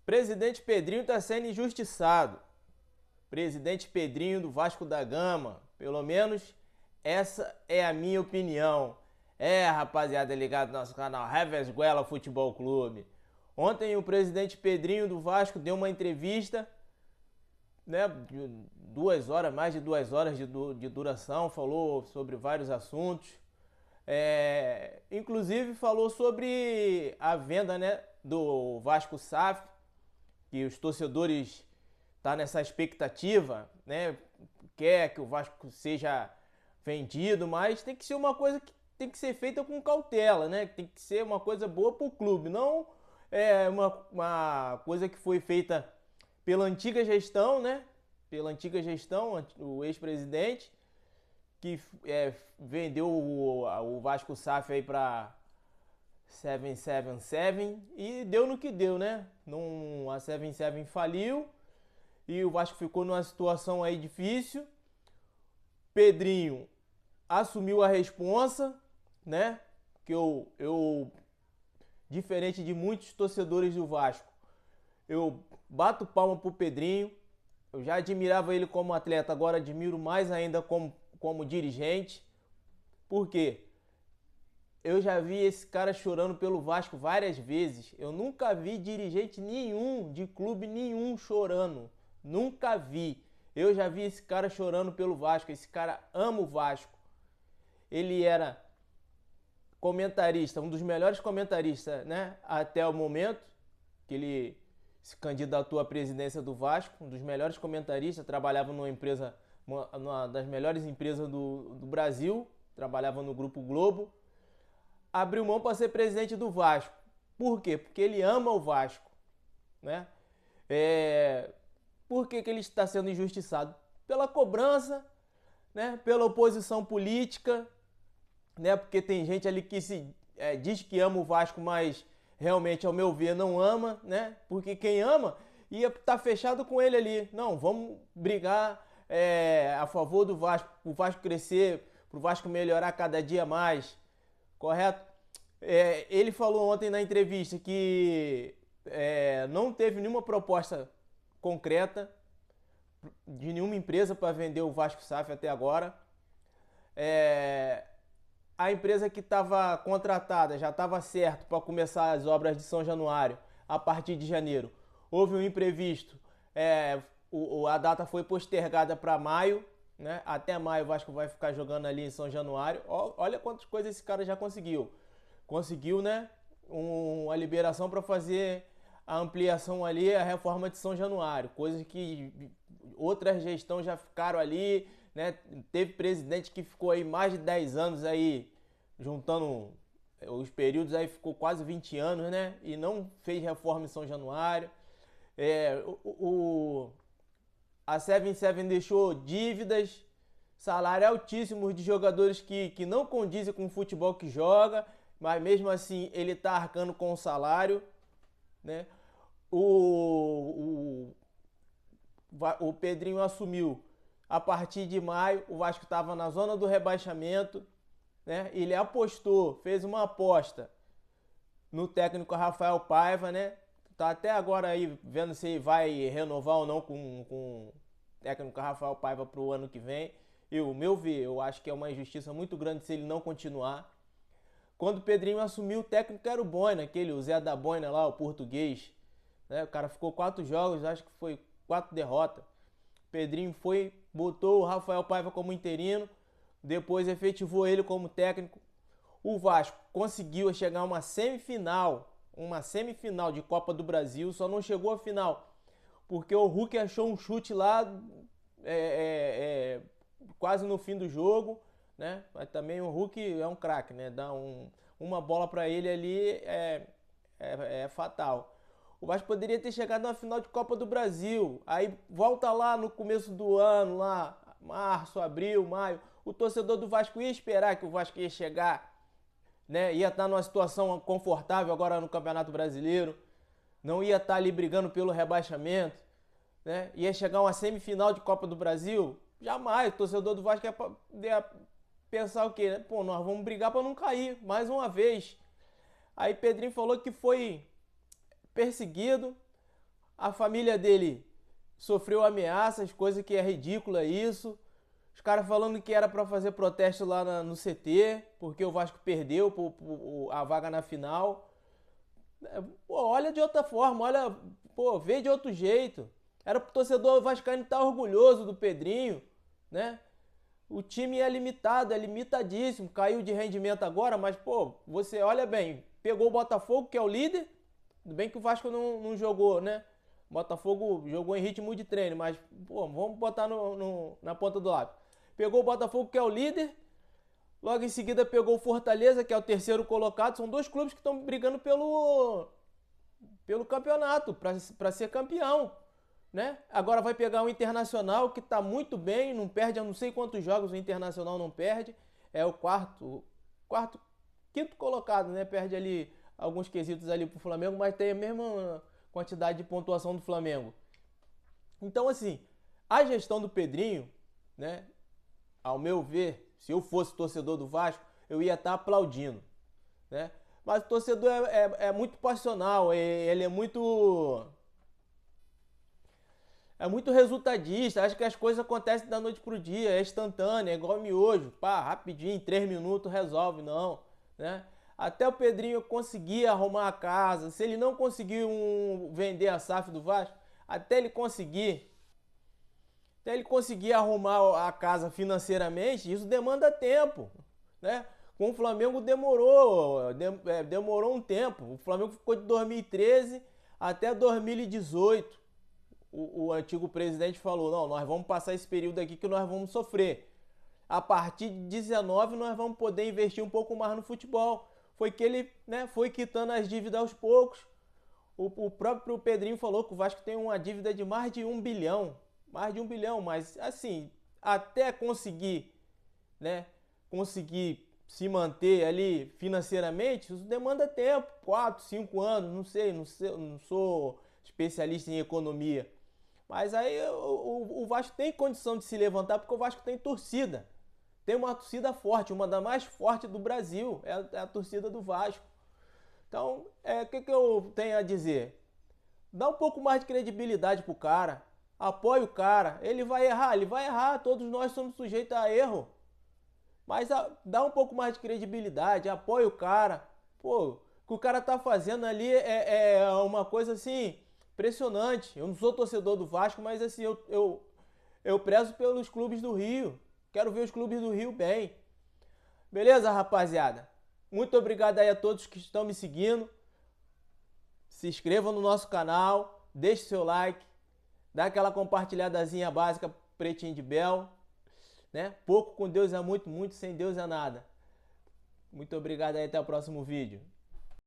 Presidente Pedrinho está sendo injustiçado. Presidente Pedrinho do Vasco da Gama. Pelo menos essa é a minha opinião. Rapaziada, ligado no nosso canal Revesguela Futebol Clube. Ontem o presidente Pedrinho do Vasco deu uma entrevista, né, de 2 horas, mais de 2 horas de duração, falou sobre vários assuntos. Inclusive falou sobre a venda, né, do Vasco SAF, que os torcedores tá nessa expectativa, né? Quer que o Vasco seja vendido, mas tem que ser uma coisa que tem que ser feita com cautela, né? Tem que ser uma coisa boa para o clube, não uma coisa que foi feita pela antiga gestão, né? Pela antiga gestão, o ex-presidente, que vendeu o Vasco SAF aí para 777 e deu no que deu, né? A 777 faliu e o Vasco ficou numa situação aí difícil. Pedrinho assumiu a responsa, né? Que eu diferente de muitos torcedores do Vasco, eu bato palma pro Pedrinho. Eu já admirava ele como atleta, agora admiro mais ainda como dirigente. Por quê? Eu já vi esse cara chorando pelo Vasco várias vezes. Eu nunca vi dirigente nenhum, de clube nenhum, chorando. Nunca vi. Eu já vi esse cara chorando pelo Vasco. Esse cara ama o Vasco. Ele era comentarista, um dos melhores comentaristas, né? Até o momento que ele se candidatou à presidência do Vasco. Um dos melhores comentaristas. Trabalhava numa empresa, uma das melhores empresas do Brasil. Trabalhava no Grupo Globo. Abriu mão para ser presidente do Vasco. Por quê? Porque ele ama o Vasco, né? Por que ele está sendo injustiçado? Pela cobrança, né? Pela oposição política, né? Porque tem gente ali que diz que ama o Vasco, mas realmente, ao meu ver, não ama, né? Porque quem ama ia estar fechado com ele ali. Não, vamos brigar a favor do Vasco, para o Vasco crescer, para o Vasco melhorar cada dia mais. Correto? Ele falou ontem na entrevista que não teve nenhuma proposta concreta de nenhuma empresa para vender o Vasco SAF até agora. A empresa que estava contratada já estava certo para começar as obras de São Januário a partir de janeiro. Houve um imprevisto, a data foi postergada para maio, né? Até maio o Vasco vai ficar jogando ali em São Januário. Olha quantas coisas esse cara já conseguiu. Conseguiu, né? A liberação para fazer a ampliação ali, a reforma de São Januário. Coisas que outras gestões já ficaram ali, né? Teve presidente que ficou aí mais de 10 anos aí, juntando os períodos aí, ficou quase 20 anos, né? E não fez reforma em São Januário. A 77 deixou dívidas, salário altíssimo de jogadores que não condizem com o futebol que joga, mas mesmo assim ele está arcando com o salário, né? O Pedrinho assumiu a partir de maio, o Vasco estava na zona do rebaixamento, né? Ele apostou, fez uma aposta no técnico Rafael Paiva, né? Tá até agora aí vendo se vai renovar ou não com o técnico Rafael Paiva para o ano que vem. Meu ver, eu acho que é uma injustiça muito grande se ele não continuar. Quando o Pedrinho assumiu, o técnico era o Boina, o Zé da Boina lá, o português, né? O cara ficou 4 jogos, acho que foi 4 derrotas. O Pedrinho foi, botou o Rafael Paiva como interino, depois efetivou ele como técnico. O Vasco conseguiu chegar a uma semifinal de Copa do Brasil, só não chegou à final porque o Hulk achou um chute lá quase no fim do jogo, né? Mas também o Hulk é um craque, né? Dá uma bola para ele ali é fatal. O Vasco poderia ter chegado na final de Copa do Brasil. Aí volta lá no começo do ano, lá março, abril, maio. O torcedor do Vasco ia esperar que o Vasco ia chegar, né? Ia estar numa situação confortável agora no Campeonato Brasileiro. Não ia estar ali brigando pelo rebaixamento, né? Ia chegar uma semifinal de Copa do Brasil. Jamais. O torcedor do Vasco ia pensar o quê? Pô, nós vamos brigar para não cair mais uma vez. Aí Pedrinho falou que foi perseguido. A família dele sofreu ameaças, coisa que é ridícula isso. Os caras falando que era para fazer protesto lá no CT, porque o Vasco perdeu a vaga na final. Pô, olha de outra forma, olha, pô, vê de outro jeito. Era pro torcedor vascaíno estar orgulhoso do Pedrinho, né? O time é limitado, é limitadíssimo, caiu de rendimento agora, mas, pô, você olha bem, pegou o Botafogo, que é o líder, tudo bem que o Vasco não jogou, né? O Botafogo jogou em ritmo de treino, mas, pô, vamos botar na ponta do lápis. Pegou o Botafogo, que é o líder, logo em seguida pegou o Fortaleza, que é o terceiro colocado. São dois clubes que estão brigando pelo campeonato, para ser campeão, né? Agora vai pegar o Internacional, que está muito bem, não perde, eu não sei quantos jogos o Internacional não perde. É o quinto colocado, né? Perde ali alguns quesitos ali pro Flamengo, mas tem a mesma quantidade de pontuação do Flamengo. Então, assim, a gestão do Pedrinho, né? Ao meu ver, se eu fosse torcedor do Vasco, eu ia estar aplaudindo, né? Mas o torcedor é muito passional, ele é muito resultadista, acha que as coisas acontecem da noite pro dia, é instantâneo, é igual miojo, pá, rapidinho, em 3 minutos resolve, não, né? Até o Pedrinho conseguir arrumar a casa, se ele não conseguir vender a SAF do Vasco, até ele conseguir arrumar a casa financeiramente, isso demanda tempo, né? Com o Flamengo demorou um tempo. O Flamengo ficou de 2013 até 2018. O antigo presidente falou, não, nós vamos passar esse período aqui que nós vamos sofrer. A partir de 19 nós vamos poder investir um pouco mais no futebol. Foi que ele, né, foi quitando as dívidas aos poucos. O próprio Pedrinho falou que o Vasco tem uma dívida de mais de 1 bilhão. Mais de 1 bilhão, mas assim, até conseguir, né, se manter ali financeiramente, isso demanda tempo, 4, 5 anos, não sei, não sou especialista em economia. Mas aí o Vasco tem condição de se levantar porque o Vasco tem torcida. Tem uma torcida forte, uma das mais fortes do Brasil, é a torcida do Vasco. Então, o que eu tenho a dizer? Dá um pouco mais de credibilidade pro cara. Apoia o cara. Ele vai errar. Todos nós somos sujeitos a erro. Mas dá um pouco mais de credibilidade, apoia o cara. Pô, o que o cara tá fazendo ali é uma coisa assim, impressionante. Eu não sou torcedor do Vasco, mas assim, eu prezo pelos clubes do Rio. Quero ver os clubes do Rio bem. Beleza, rapaziada? Muito obrigado aí a todos que estão me seguindo. Se inscrevam no nosso canal, deixe seu like, dá aquela compartilhadazinha básica pretinho de Bel. Né? Pouco com Deus é muito, muito sem Deus é nada. Muito obrigado aí, até o próximo vídeo.